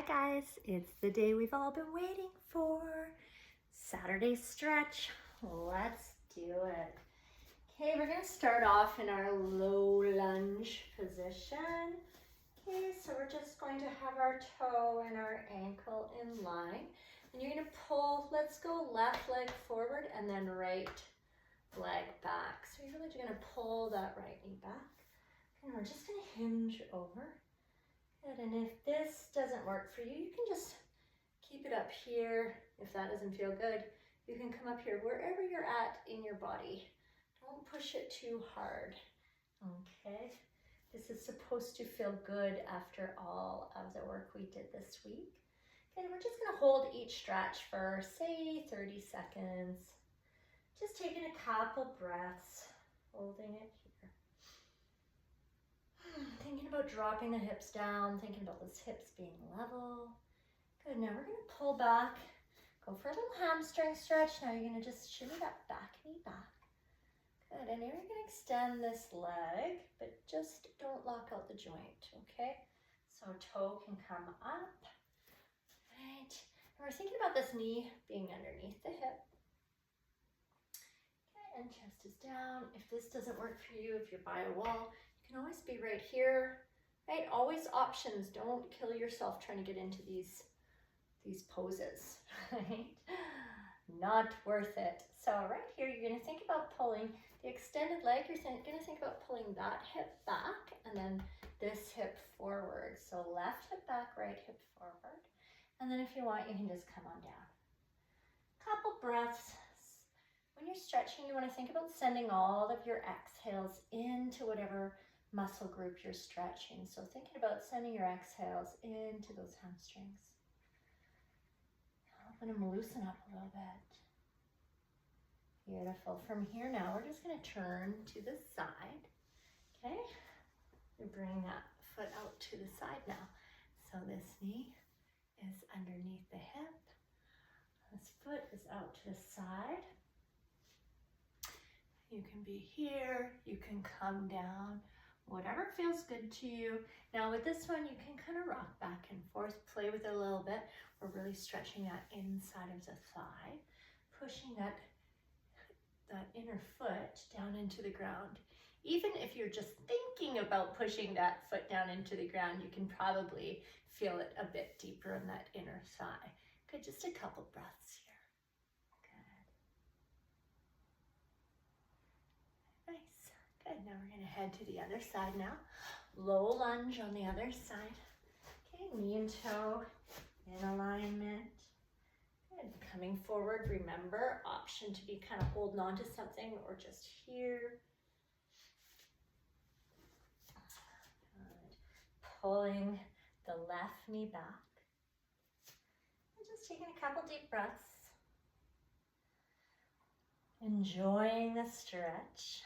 guys, it's the day we've all been waiting for. Saturday stretch. Let's do it. Okay, we're gonna start off in our low lunge position. Okay, so we're just going to have our toe and our ankle in line. And you're gonna pull, let's go left leg forward and then right leg back. So you're really gonna pull that right knee back. And we're just gonna hinge over. Good, and if this doesn't work for you, you can just keep it up here. If that doesn't feel good, you can come up here wherever you're at in your body. Don't push it too hard, okay? This is supposed to feel good after all of the work we did this week. Okay, we're just gonna hold each stretch for, say, 30 seconds. Just taking a couple breaths, holding it here. Thinking about dropping the hips down, thinking about those hips being level. Good, now we're gonna pull back, go for a little hamstring stretch. Now you're gonna just shimmy that back knee back. Good, and you're gonna extend this leg, but just don't lock out the joint, okay? So toe can come up, right? And we're thinking about this knee being underneath the hip. Okay, and chest is down. If this doesn't work for you, if you're by a wall, you can always be right here, right? Always options. Don't kill yourself trying to get into these poses, right? Not worth it. So right here, you're gonna think about pulling the extended leg. You're gonna think about pulling that hip back and then this hip forward. So left hip back, right hip forward. And then if you want, you can just come on down. Couple breaths. When you're stretching, you wanna think about sending all of your exhales into whatever muscle group you're stretching. So thinking about sending your exhales into those hamstrings. Helping them loosen up a little bit. Beautiful. From here now, we're just going to turn to the side. Okay? We bring that foot out to the side now. So this knee is underneath the hip. This foot is out to the side. You can be here. You can come down. Whatever feels good to you. Now with this one, you can kind of rock back and forth, play with it a little bit. We're really stretching that inside of the thigh, pushing that inner foot down into the ground. Even if you're just thinking about pushing that foot down into the ground, you can probably feel it a bit deeper in that inner thigh. Good, just a couple breaths here. Good. Nice. Good, now we're gonna head to the other side now. Low lunge on the other side. Okay, knee and toe in alignment. Good, coming forward, remember, option to be kind of holding on to something or just here. Good. Pulling the left knee back. And just taking a couple deep breaths. Enjoying the stretch.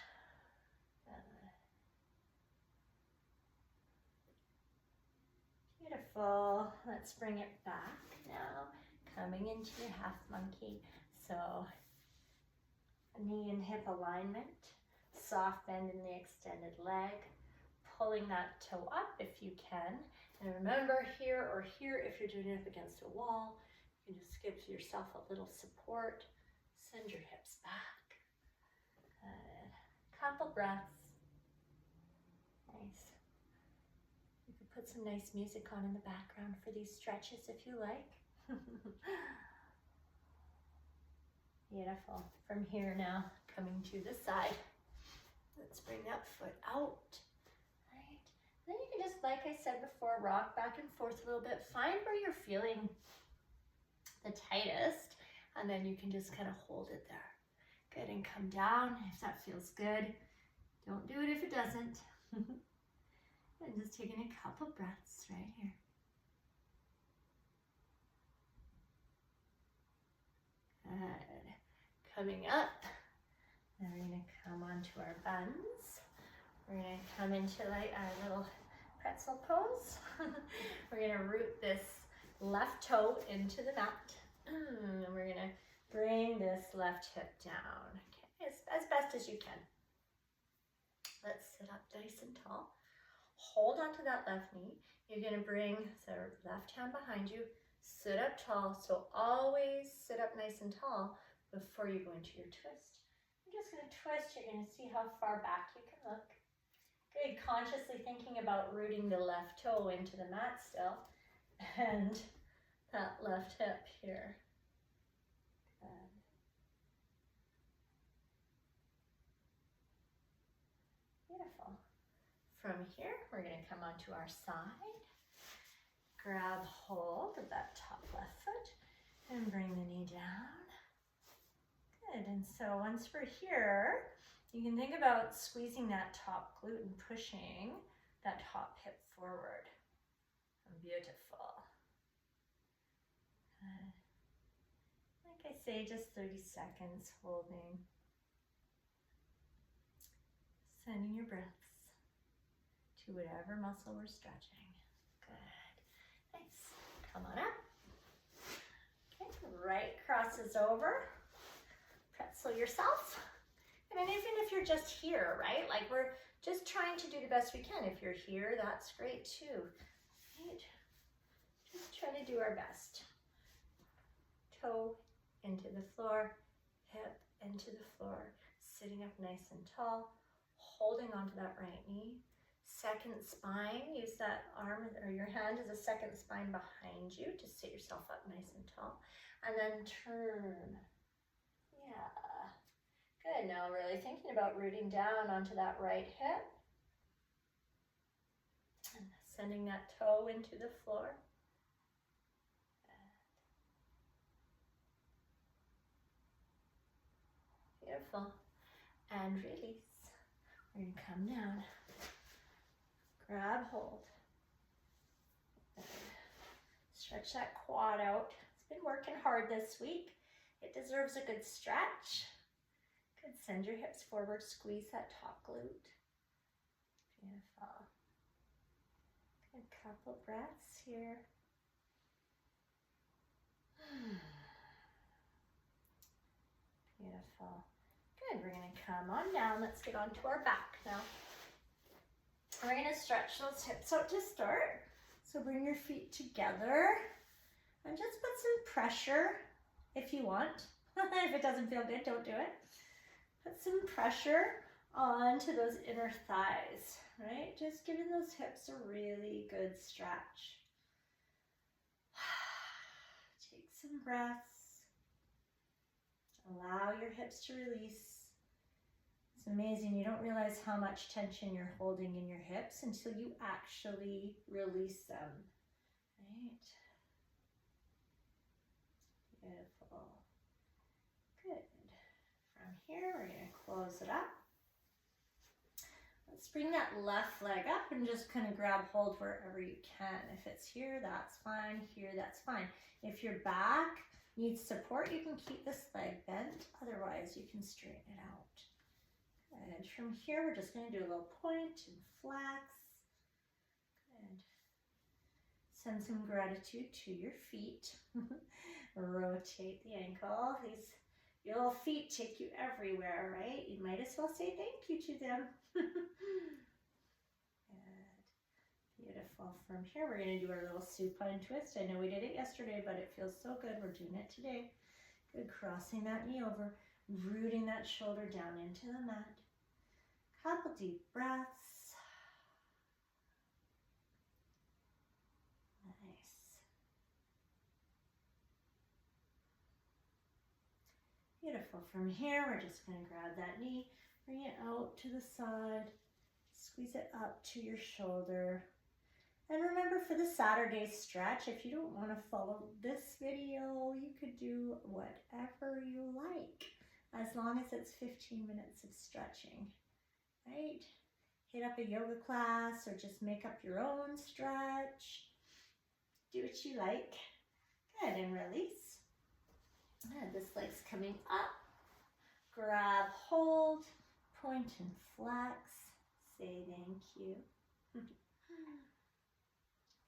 Beautiful. Let's bring it back now. Coming into your half monkey. So knee and hip alignment. Soft bend in the extended leg. Pulling that toe up if you can. And remember, here or here, if you're doing it up against a wall, you can just give yourself a little support. Send your hips back. Good. Couple breaths. Nice. You could put some nice music on in the background for these stretches if you like. Beautiful. From here now, coming to the side. Let's bring that foot out. Right. Then you can just, like I said before, rock back and forth a little bit. Find where you're feeling the tightest, and then you can just kind of hold it there. Good, and come down if that feels good. Don't do it if it doesn't. And just taking a couple breaths right here. Good. Coming up, then we're going to come onto our buns. We're going to come into like our little pretzel pose. We're going to root this left toe into the mat. And we're going to bring this left hip down. Okay, as best as you can. Let's sit up nice and tall. Hold onto that left knee. You're gonna bring the left hand behind you, sit up tall. So always sit up nice and tall before you go into your twist. You're just gonna twist. You're gonna see how far back you can look. Good, consciously thinking about rooting the left toe into the mat still, and that left hip here. Good. Beautiful. From here, we're going to come onto our side, grab hold of that top left foot, and bring the knee down. Good, and so once we're here, you can think about squeezing that top glute and pushing that top hip forward. Beautiful. Good. Like I say, just 30 seconds holding. Sending your breaths to whatever muscle we're stretching. Good. Nice. Come on up. Okay, right crosses over. Pretzel yourself. And then even if you're just here, right? Like we're just trying to do the best we can. If you're here, that's great too. Right? Just trying to do our best. Toe into the floor, hip into the floor, sitting up nice and tall, holding onto that right knee. Second spine, use that arm or your hand as a second spine behind you to sit yourself up nice and tall. And then turn. Yeah. Good, now really thinking about rooting down onto that right hip. And sending that toe into the floor. Beautiful. And release. We're going to come down. Grab hold. Stretch that quad out. It's been working hard this week. It deserves a good stretch. Good. Send your hips forward. Squeeze that top glute. Beautiful. Good. Couple breaths here. Beautiful. Good, we're going to come on down. Let's get onto our back now. We're going to stretch those hips out to start. So bring your feet together and just put some pressure if you want. If it doesn't feel good, don't do it. Put some pressure onto those inner thighs, right? Just giving those hips a really good stretch. Take some breaths. Allow your hips to release. It's amazing. You don't realize how much tension you're holding in your hips until you actually release them. Right? Beautiful. Good. From here, we're going to close it up. Let's bring that left leg up and just kind of grab hold wherever you can. If it's here, that's fine. Here, that's fine. If your back needs support, you can keep this leg bent. Otherwise, you can straighten it out. Good. From here, we're just going to do a little point and flex. Good. Send some gratitude to your feet. Rotate the ankle. Your little feet take you everywhere, right? You might as well say thank you to them. Good. Beautiful. From here, we're going to do our little supine twist. I know we did it yesterday, but it feels so good. We're doing it today. Good. Crossing that knee over, rooting that shoulder down into the mat. Couple deep breaths. Nice. Beautiful. From here, we're just going to grab that knee, bring it out to the side, squeeze it up to your shoulder. And remember, for the Saturday stretch, if you don't want to follow this video, you could do whatever you like, as long as it's 15 minutes of stretching, right? Hit up a yoga class or just make up your own stretch. Do what you like. Good, and release. And this leg's coming up. Grab hold, point and flex. Say thank you.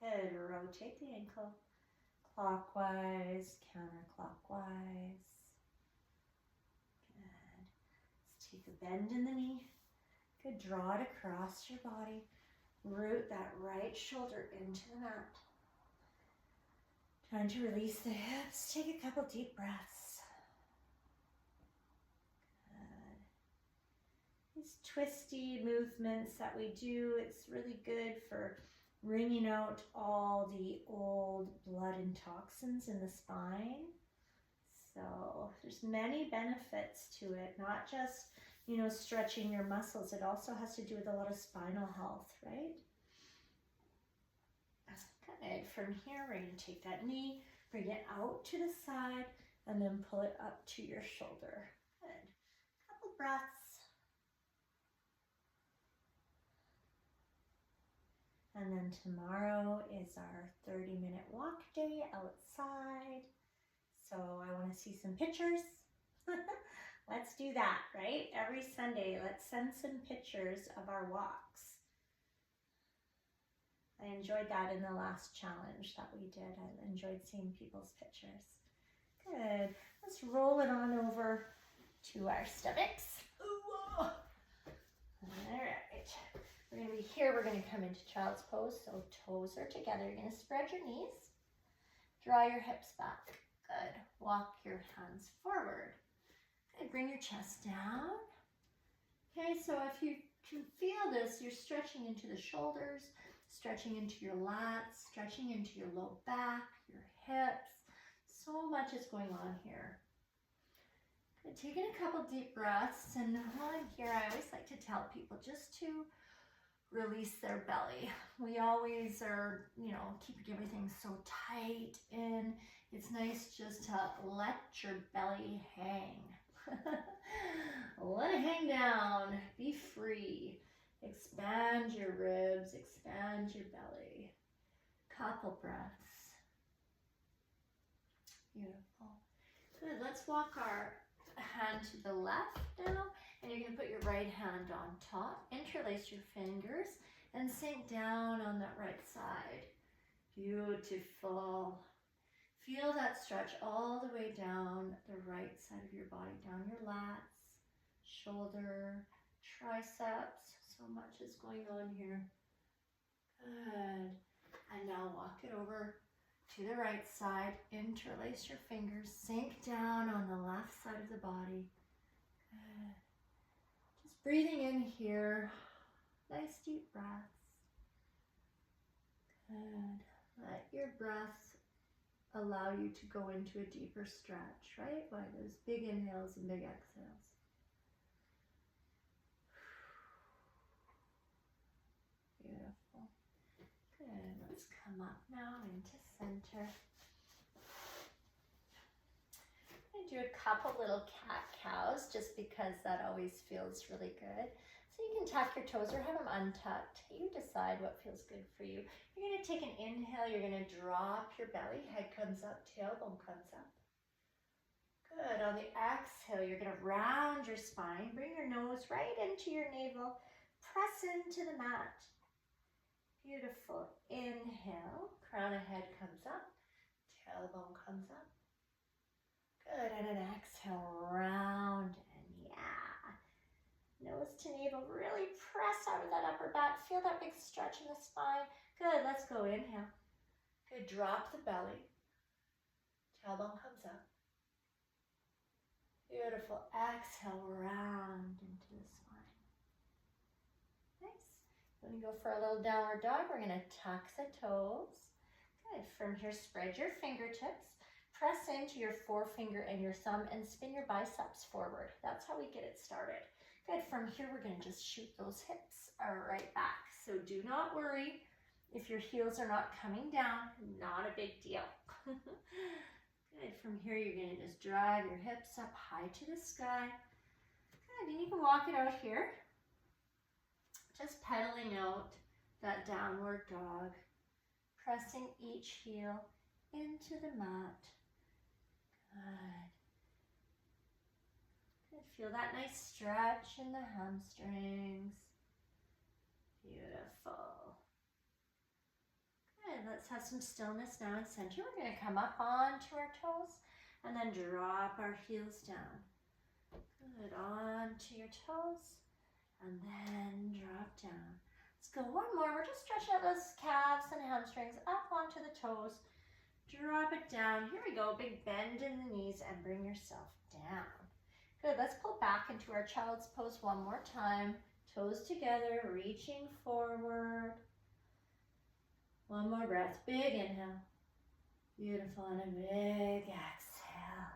Good. Rotate the ankle clockwise, counterclockwise. Good. Let's take a bend in the knee. Good. Draw it across your body. root that right shoulder into the mat. Trying to release the hips. Take a couple deep breaths. Good. These twisty movements that we do, it's really good for wringing out all the old blood and toxins in the spine. So there's many benefits to it, not just, you know, stretching your muscles. It also has to do with a lot of spinal health, right? Good. From here, we're going to take that knee, bring it out to the side, and then pull it up to your shoulder. Good. Couple breaths. And then tomorrow is our 30-minute walk day outside. So I want to see some pictures. Let's do that, right? Every Sunday, let's send some pictures of our walks. I enjoyed that in the last challenge that we did. I enjoyed seeing people's pictures. Good. Let's roll it on over to our stomachs. Ooh. All right. We're going to be here. We're going to come into child's pose. So toes are together. You're going to spread your knees. Draw your hips back. Good. Walk your hands forward. Good. Bring your chest down. Okay, so if you can feel this, you're stretching into the shoulders, stretching into your lats, stretching into your low back, your hips. So much is going on here. Good. Taking a couple deep breaths, and while I'm here, I always like to tell people just to release their belly. We always are, you know, keeping everything so tight in. It's nice just to let your belly hang. Let it hang down. Be free. Expand your ribs. Expand your belly. Couple breaths. Beautiful. Good. Let's walk our hand to the left now. And you're going to put your right hand on top. Interlace your fingers and sink down on that right side. Beautiful. Feel that stretch all the way down the right side of your body, down your lats, shoulder, triceps. So much is going on here. Good. And now walk it over to the right side. Interlace your fingers. Sink down on the left side of the body. Good. Just breathing in here. Nice deep breaths. Good. Let your breath allow you to go into a deeper stretch, right? By those big inhales and big exhales. Beautiful. Good. Let's come up now into center. I'm going to do a couple little cat-cows just because that always feels really good. So you can tuck your toes or have them untucked. You decide what feels good for you. You're going to take an inhale. You're going to drop your belly. Head comes up, tailbone comes up. Good. On the exhale, you're going to round your spine. Bring your nose right into your navel. Press into the mat. Beautiful. Inhale. Crown of head comes up. Tailbone comes up. Good. And an exhale, round and yeah. Nose to navel. Really press out of that upper back. Feel that big stretch in the spine. Good. Let's go. Inhale. Good. Drop the belly. Tailbone comes up. Beautiful. Exhale, round into the spine. Nice. We're going to go for a little downward dog. We're going to tuck the toes. Good. From here, spread your fingertips. Press into your forefinger and your thumb and spin your biceps forward. That's how we get it started. Good. From here, we're going to just shoot those hips right back. So do not worry if your heels are not coming down. Not a big deal. Good. From here, you're going to just drive your hips up high to the sky. Good. And you can walk it out here. Just pedaling out that downward dog. Pressing each heel into the mat. Good. Good. Feel that nice stretch in the hamstrings. Beautiful. Good. Let's have some stillness now in center. We're going to come up onto our toes and then drop our heels down. Good. Onto your toes and then drop down. Let's go one more. We're just stretching out those calves and hamstrings up onto the toes. Drop it down. Here we go. Big bend in the knees and bring yourself down. Good. Let's pull back into our child's pose one more time. Toes together, reaching forward. One more breath. Big inhale. Beautiful. And a big exhale.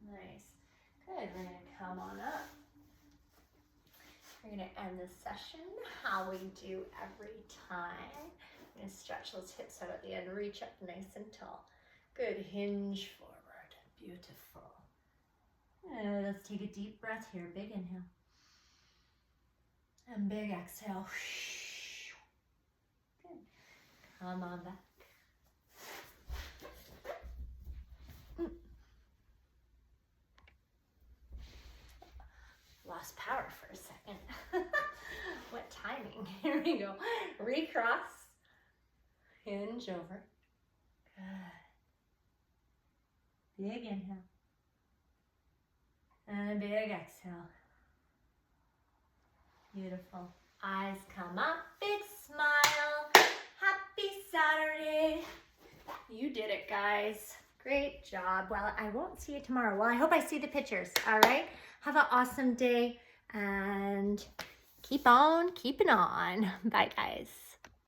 Nice. Good. We're going to come on up. We're going to end this session how we do every time. We're going to stretch those hips out at the end. Reach up nice and tall. Good. Hinge forward. Beautiful. And let's take a deep breath here. Big inhale. And big exhale. Good. Come on back. Lost power for a second. What timing. Here we go. Recross. Hinge over. Good. Big inhale. And a big exhale. Beautiful. Eyes come up. Big smile. Happy Saturday. You did it, guys. Great job. Well, I won't see you tomorrow. Well, I hope I see the pictures. All right. Have an awesome day and keep on keeping on. Bye, guys.